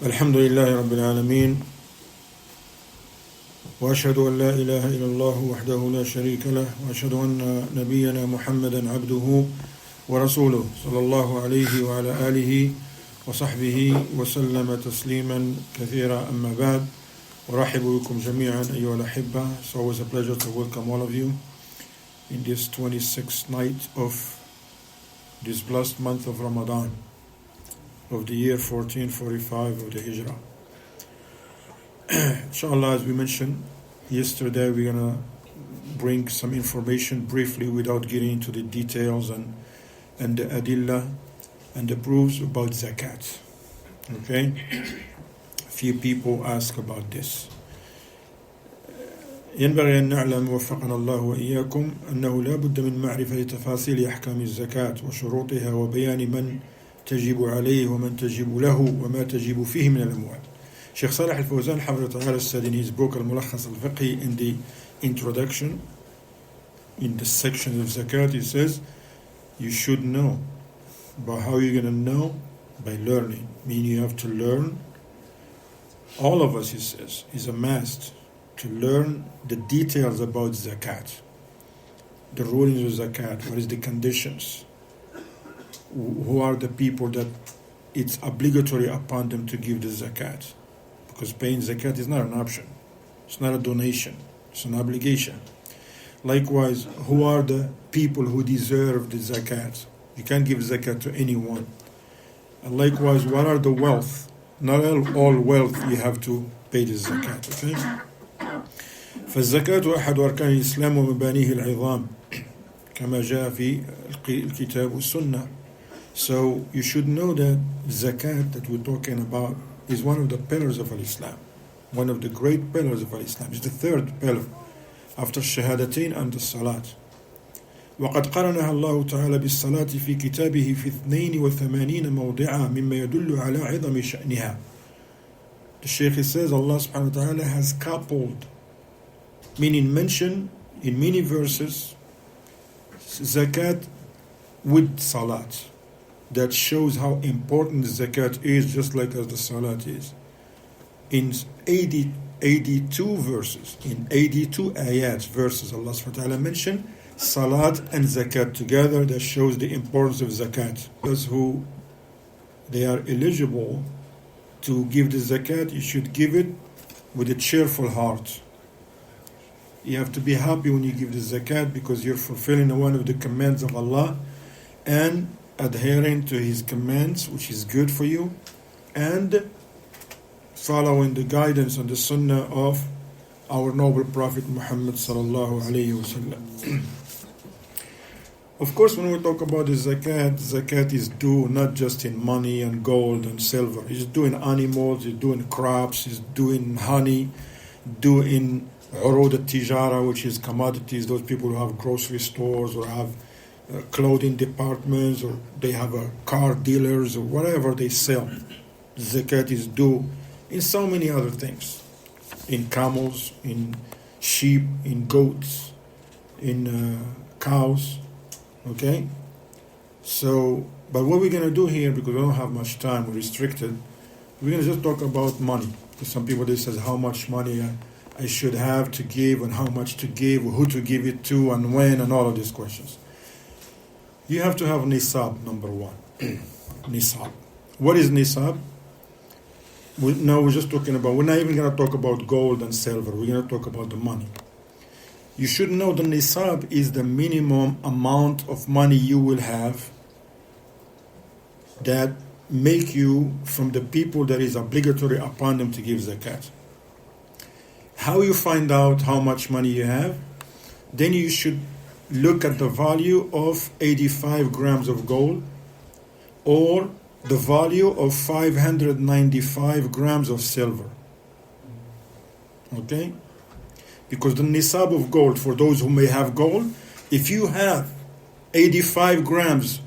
الحمد لله رب العالمين وأشهد أن لا إله إلا الله وحده لا شريك له وأشهد أن نبينا محمدا عبده ورسوله صلى الله عليه وعلى آله وصحبه وسلم تسليما كثيرا أما بعد ورحب بكم جميعا أيها الأحبة. It's always a pleasure to welcome all of you in this 26th night of this blessed month of Ramadan of the year 1445 of the Hijrah. Inshallah, as we mentioned yesterday, we're going to bring some information briefly without getting into the details and the adillah and the proofs about zakat. Okay? Few people ask about this. ينبغي أن نعلم وفقنا الله وإياكم أنه لا بد من معرفة تفاصيل أحكام الزكاة وشروطها وبيان من تجب عليه ومن تجب له وما تجب فيه من الأموال. Sheikh Salih al-Fawzan حفظه تعالى said in his book الملخص الفقهي in the introduction, in the section of zakat, he says you should know. But how are you going to know? By learning. Meaning you have to learn. All of us, he says, is a must to learn the details about zakat, the rulings of zakat, what is the conditions, who are the people that it's obligatory upon them to give the zakat, because paying zakat is not an option, it's not a donation, it's an obligation. Likewise, who are the people who deserve the zakat? You can't give zakat to anyone. And likewise, what are the wealth? Not all wealth you have to pay the zakat. Okay? فالزكاة أحد أركان الإسلام ومبانيه العظام كما جاء في الكتاب والسنة. So you should know that zakat that we're talking about is one of the pillars of Islam, one of the great pillars of Islam. It's the third pillar after الشهادتين and the salat. وقد قرنها الله تعالى بالصلاة في كتابه في 82 موضعا مما يدل على عظم شأنها. The Shaykh says Allah subhanahu wa ta'ala has coupled, meaning mentioned in many verses, zakat with salat. That shows how important the zakat is, just like as the salat is. In 82 verses, in 82 ayats, verses, Allah subhanahu wa ta'ala mentioned salat and zakat together. That shows the importance of zakat. Those who they are eligible to give the zakat, you should give it with a cheerful heart. You have to be happy when you give the zakat because you're fulfilling one of the commands of Allah and adhering to His commands, which is good for you, and following the guidance and the sunnah of our noble Prophet Muhammad sallallahu alayhi wasallam. Of course, when we talk about the zakat is due not just in money and gold and silver. It's due in animals, it's due in crops, it's due in honey, due in urud al-tijara, which is commodities, those people who have grocery stores or have clothing departments or they have car dealers or whatever they sell. Zakat is due in so many other things. In camels, in sheep, in goats, in cows. Okay? So, but what we're going to do here, because we don't have much time, we're restricted, we're going to just talk about money. Because some people, they say how much money I should have to give and how much to give, who to give it to and when and all of these questions. You have to have nisab, number one. Nisab. What is nisab? We're just talking about, we're not even going to talk about gold and silver. We're going to talk about the money. You should know the nisab is the minimum amount of money you will have that make you from the people that is obligatory upon them to give zakat. How you find out how much money you have? Then you should look at the value of 85 grams of gold or the value of 595 grams of silver. Okay? Because the nisab of gold, for those who may have gold, if you have 85 grams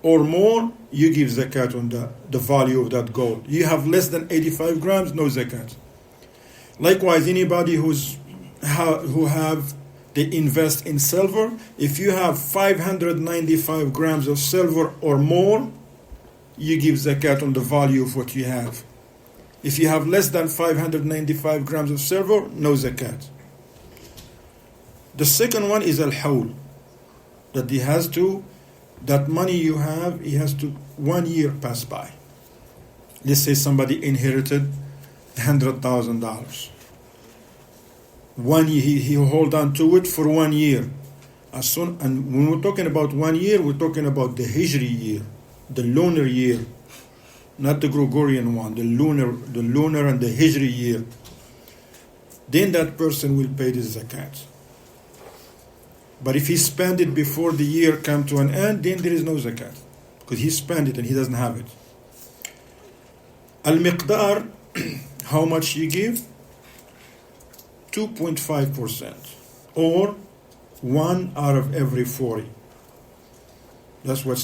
or more, you give zakat on the value of that gold. You have less than 85 grams, no zakat. Likewise, anybody who they invest in silver, if you have 595 grams of silver or more, you give zakat on the value of what you have. If you have less than 595 grams of silver, no zakat. The second one is al-hawl, that he has to, that money you have, he has to 1 year pass by. Let's say somebody inherited $100,000. 1 year, he hold on to it for 1 year. As soon, and when we're talking about 1 year, we're talking about the Hijri year, the lunar year, not the Gregorian one, the lunar and the Hijri year. Then that person will pay the zakat. But if he spent it before the year come to an end, then there is no zakat, because he spent it and he doesn't have it. Al-miqdar, how much you give? 2.5%, or 1 out of every 40. That's what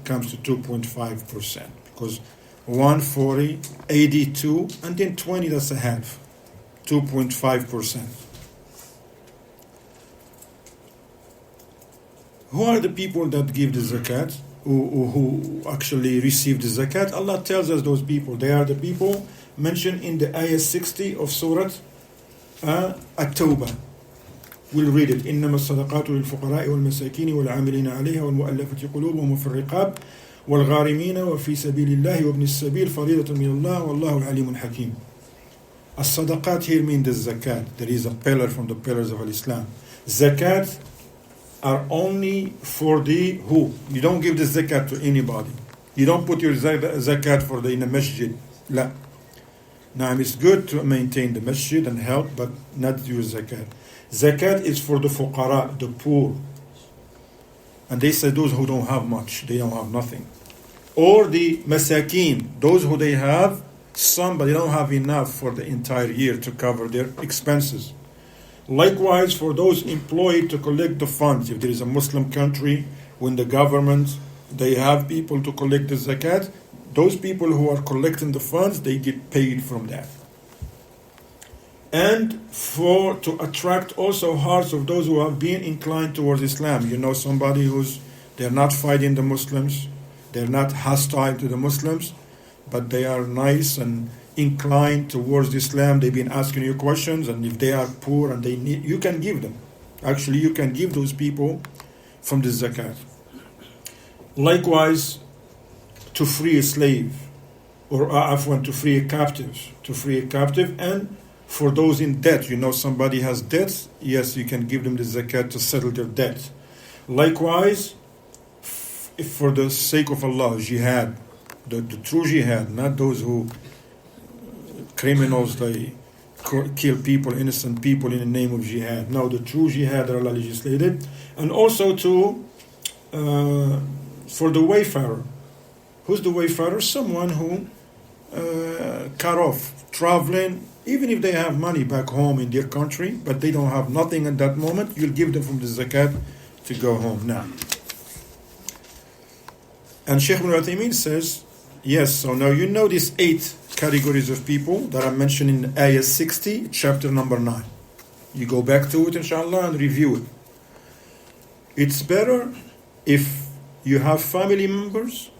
comes to 2.5%, because 140, 82, and then 20, that's a half. 2.5%. Who are the people that give the zakat? Who actually receive the zakat? Allah tells us those people. They are the people mentioned in the ayah 60 of Surah At-Tawbah. We'll read it. إنما الصدقات للفقراء والمساكين والعاملين عليها والمؤلفة قلوبهم وفي الرقاب والغارمين وفي سبيل الله وابن السبيل فريضة من الله والله عليم حكيم. الصدقات here means the zakat. There is a pillar from the pillars of Islam. Zakat are only for the who. You don't give the zakat to anybody. You don't put your zakat in a masjid. La. Now it's good to maintain the masjid and help, but not your zakat. Zakat is for the fuqara, the poor. And they say those who don't have much, they don't have nothing. Or the masakin, those who they have some, but they don't have enough for the entire year to cover their expenses. Likewise, for those employed to collect the funds, if there is a Muslim country, when the government, they have people to collect the zakat, those people who are collecting the funds, they get paid from that. And to attract also hearts of those who have been inclined towards Islam. You know, somebody they're not fighting the Muslims, they're not hostile to the Muslims, but they are nice and inclined towards Islam. They've been asking you questions, and if they are poor and they need, you can give them. Actually, you can give those people from the zakat. Likewise, to free a slave, or to free a captive, and for those in debt. You know, somebody has debts, yes, you can give them the zakat to settle their debt. Likewise, if for the sake of Allah, jihad, the true jihad, not those who criminals, they kill people, innocent people in the name of jihad. No, the true jihad that Allah legislated. And also for the wayfarer. Who's the wayfarer? Someone who cut off, traveling, even if they have money back home in their country, but they don't have nothing at that moment, you'll give them from the zakat to go home now. And Shaykh ibn Uthaymeen says, yes, so now you know these 8 categories of people that are mentioned in Ayah 60, chapter number 9. You go back to it, inshallah, and review it. It's better if you have family members,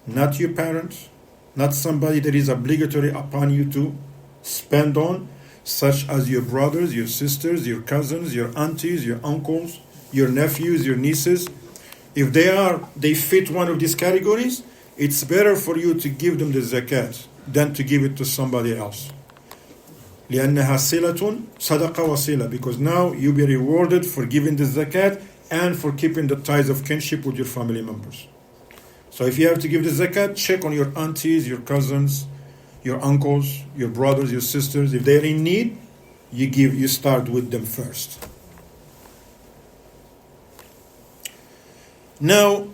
not your parents, not somebody that is obligatory upon you to spend on, such as your brothers, your sisters, your cousins, your aunties, your uncles, your nephews, your nieces. If they fit one of these categories, it's better for you to give them the zakat than to give it to somebody else. لأنها صلة صدقة وصلة, because now you'll be rewarded for giving the zakat and for keeping the ties of kinship with your family members. So if you have to give the zakat, check on your aunties, your cousins, your uncles, your brothers, your sisters. If they're in need, you start with them first. Now,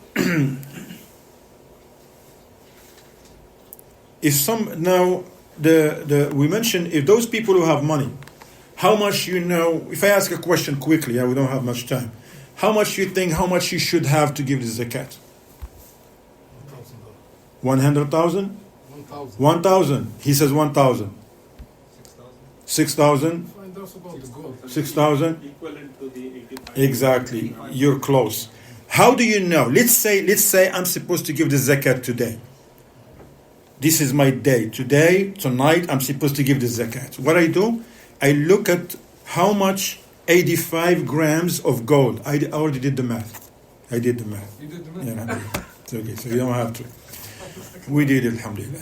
we mentioned if those people who have money, how much if I ask a question quickly, we don't have much time. How much you should have to give the zakat? 100,000? 1,000. He says 1,000. 6,000? 6,000? Equivalent to the 85. Exactly. You're close. How do you know? Let's say I'm supposed to give the zakat today. this is my day. Today, tonight, I'm supposed to give the zakat. What I do, I look at how much 85 grams of gold. I already did the math. I did the math. You did the math? Yeah, it's okay, so you don't have to. We did it, alhamdulillah.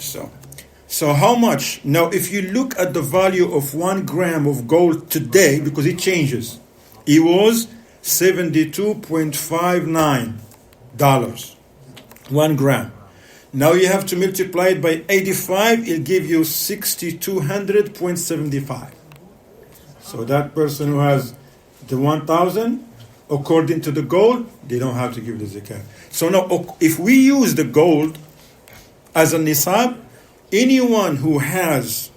So how much? Now, if you look at the value of 1 gram of gold today, because it changes, it was $72.59. 1 gram. Now you have to multiply it by 85, it'll give you 6,200.75. So that person who has the 1,000, according to the gold, they don't have to give the zakat. So now, if we use the gold as a nisab, anyone who has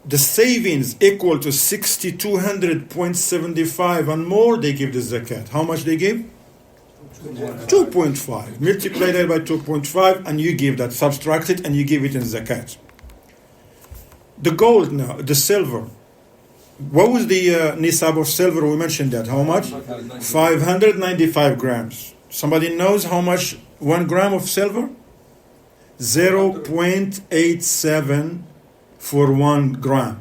the savings equal to 6,200.75 and more, they give the zakat. How much they give? 2.5. Multiply that by 2.5 and you give that. Subtract it and you give it in zakat. The gold now, the silver. What was the nisab of silver? We mentioned that. How much? 595 grams. Somebody knows how much 1 gram of silver? 0.87 for 1 gram.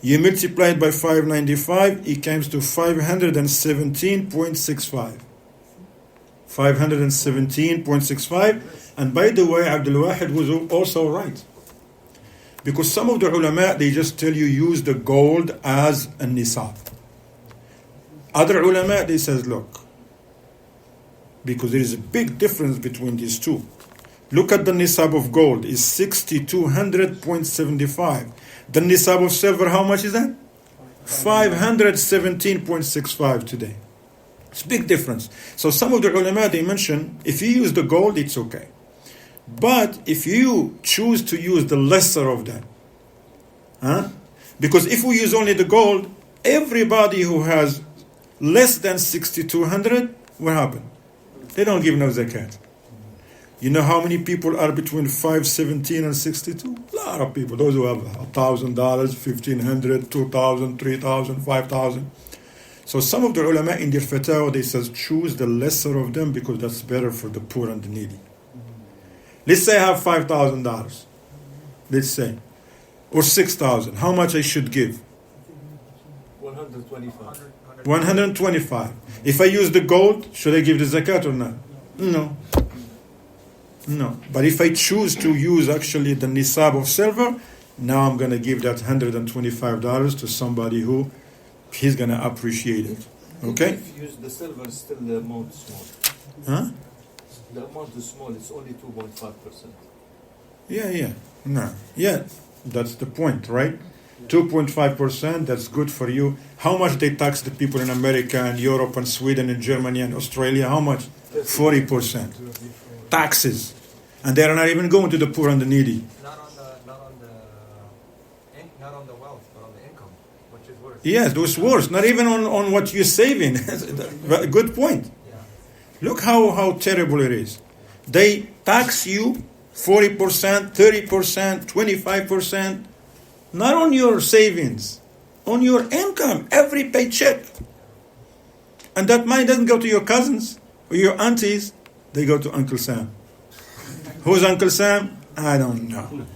You multiply it by 595, it comes to 517.65. 517.65. And by the way, Abdul Wahid was also right. Because some of the ulama, they just tell you use the gold as a nisab. Other ulama, they says, look, because there is a big difference between these two. Look at the nisab of gold is 6,200.75. The nisab of silver, how much is that? 517.65 today. It's a big difference. So some of the ulama, they mention, if you use the gold, it's okay. But if you choose to use the lesser of that, because if we use only the gold, everybody who has less than 6,200, what happened? They don't give no zakat. You know how many people are between 517 and 62? A lot of people. Those who have $1,000, $1,500, $2,000, $3,000, $5,000. So some of the ulama in their fatwa, they says choose the lesser of them because that's better for the poor and the needy. Let's say I have $5,000. Let's say. Or 6,000. How much I should give? 125. 125. If I use the gold, should I give the zakat or not? No. No. But if I choose to use actually the nisab of silver, now I'm going to give that $125 to somebody who he's going to appreciate it. Okay? If you use the silver, still the amount is small. Huh? The amount is small, it's only 2.5%. Yeah. No. Yeah. That's the point, right? 2.5%, that's good for you. How much they tax the people in America and Europe and Sweden and Germany and Australia? How much? 40%. Taxes. And they are not even going to the poor and the needy. Not on the wealth, but on the income, which is worse. Yes, those worse. Not even on what you're saving. Good point. Yeah. Look how terrible it is. They tax you 40%, 30%, 25%, not on your savings, on your income, every paycheck. And that money doesn't go to your cousins or your aunties, they go to Uncle Sam. Who's Uncle Sam? I don't know.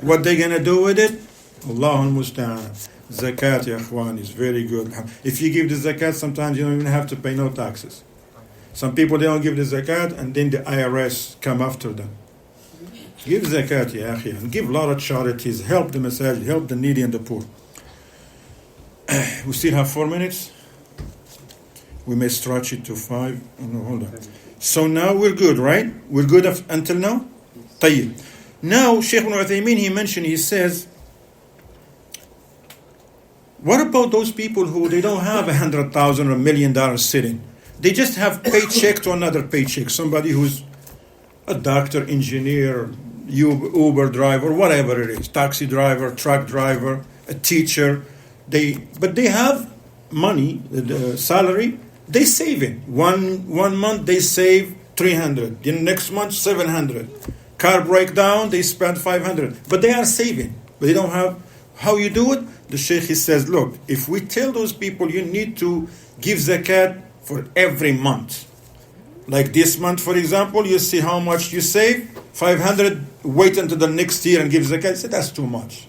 What they gonna do with it? Allahul Musta'an. Zakat, ya ikhwan, is very good. If you give the zakat, sometimes you don't even have to pay no taxes. Some people, they don't give the zakat, and then the IRS come after them. Give zakat, ya akhi, and give a lot of charities. Help the masajid, help the needy and the poor. We still have 4 minutes. We may stretch it to 5. Oh, no, hold on. So now we're good, right? We're good until now? طيب. Now, Shaykh ibn Uthaymeen, he says, what about those people who they don't have $100,000 or $1 million sitting? They just have paycheck to another paycheck. Somebody who's a doctor, engineer, Uber driver, whatever it is, taxi driver, truck driver, a teacher. But they have money, the salary. They save it. One month they save $300. The next month $700. Car breakdown, they spend $500. But they are saving. But they don't have. How you do it? The Sheikh, he says, look, if we tell those people you need to give zakat for every month. Like this month, for example, you see how much you save, 500, wait until the next year and give zakat. He said, that's too much.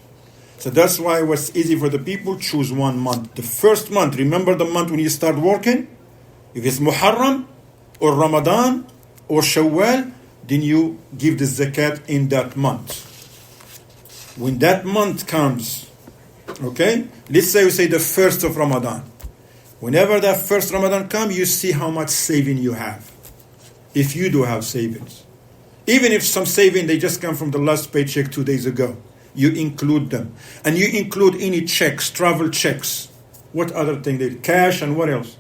So that's why it was easy for the people, choose 1 month. The first month, remember the month when you start working? If it's Muharram or Ramadan or Shawwal, then you give the zakat in that month. When that month comes, okay, let's say we say the first of Ramadan. Whenever that first Ramadan comes, you see how much saving you have. If you do have savings. Even if some saving, they just come from the last paycheck 2 days ago. You include them. And you include any checks, travel checks. What other thing? Cash and what else?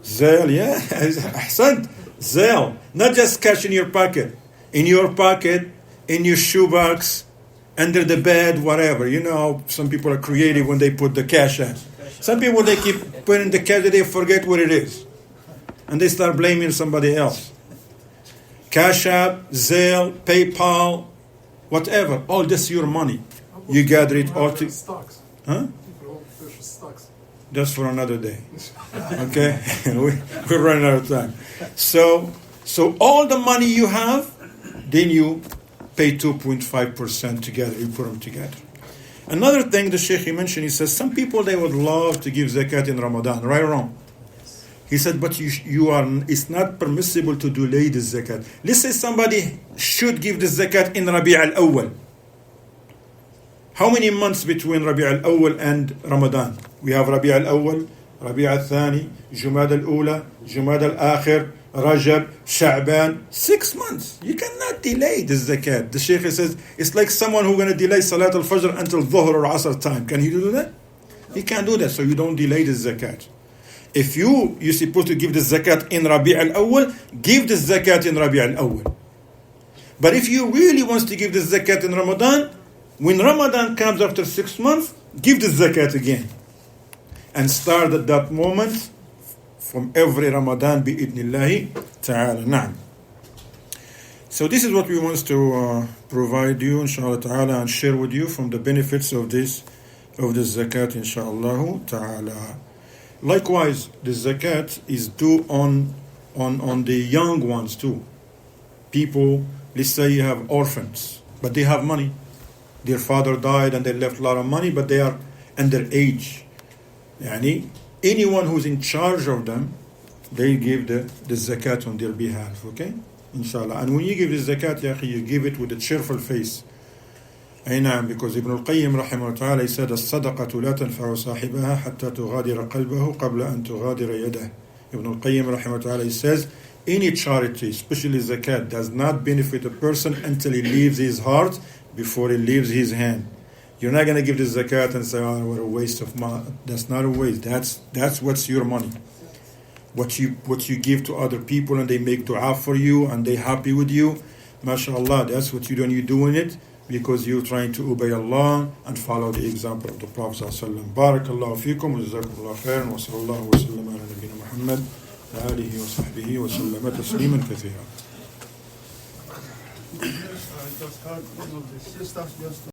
Zelle, yeah. Ahsant. Zelle. Not just cash in your pocket. In your pocket, in your shoebox, under the bed, whatever. You know, some people are creative when they put the cash in. Some people, they keep putting the cash, they forget what it is. And they start blaming somebody else. Cash App, Zelle, PayPal, whatever. All this your money. You gather it all to... Stocks. Huh? Stocks. That's for another day. Okay? We're running out of time. So all the money you have, then you pay 2.5% together. You put them together. Another thing the Sheikh mentioned, he says, some people, they would love to give zakat in Ramadan. Right or wrong? He said, but it's not permissible to delay the zakat. Let's say somebody should give the zakat in Rabi' al-Awwal. How many months between Rabi' al-Awwal and Ramadan? We have Rabi' al-Awwal, Rabi' al-Thani, Jumad al-Ula, Jumad al-Akhir, Rajab, Sha'ban. 6 months. You cannot delay the zakat. The Shaykh says, it's like someone who's going to delay Salat al-Fajr until Dhuhr or Asr time. Can he do that? He can't do that, so you don't delay the zakat. If you're supposed to give the zakat in Rabi' al-Awwal, give the zakat in Rabi' al-Awwal. But if you really want to give the zakat in Ramadan, when Ramadan comes after 6 months, give the zakat again. And start at that moment from every Ramadan bi'idnillahi ta'ala. Na'am. So this is what we want to provide you, inshallah ta'ala, and share with you from the benefits of the zakat, inshallah ta'ala. Likewise, the zakat is due on the young ones too. People, let's say you have orphans, but they have money. Their father died and they left a lot of money, but they are underage. Yani, anyone who's in charge of them, they give the zakat on their behalf, okay? Inshallah. And when you give the zakat, ya akhi, you give it with a cheerful face. نعم, because Ibn al-Qayyim رحمه الله he said الصدقة لا تنفع صاحبها حتى تغادر قلبه قبل أن تغادر يده. Ibn al-Qayyim رحمه الله he says any charity, especially zakat, does not benefit a person until he leaves his heart before he leaves his hand. You're not going to give the zakat and say, oh, what a waste of money. That's not a waste. That's what's your money. What you give to other people and they make dua for you and they happy with you. MashaAllah, that's what you're doing. You're doing it because you're trying to obey Allah and follow the example of the Prophet ﷺ. Barakallahu feekum wa jazakumullahu khairan wa sallallahu wa sallam ala nabina Muhammad wa alihi wa sahbihi wa sallama tasliman kathira. Just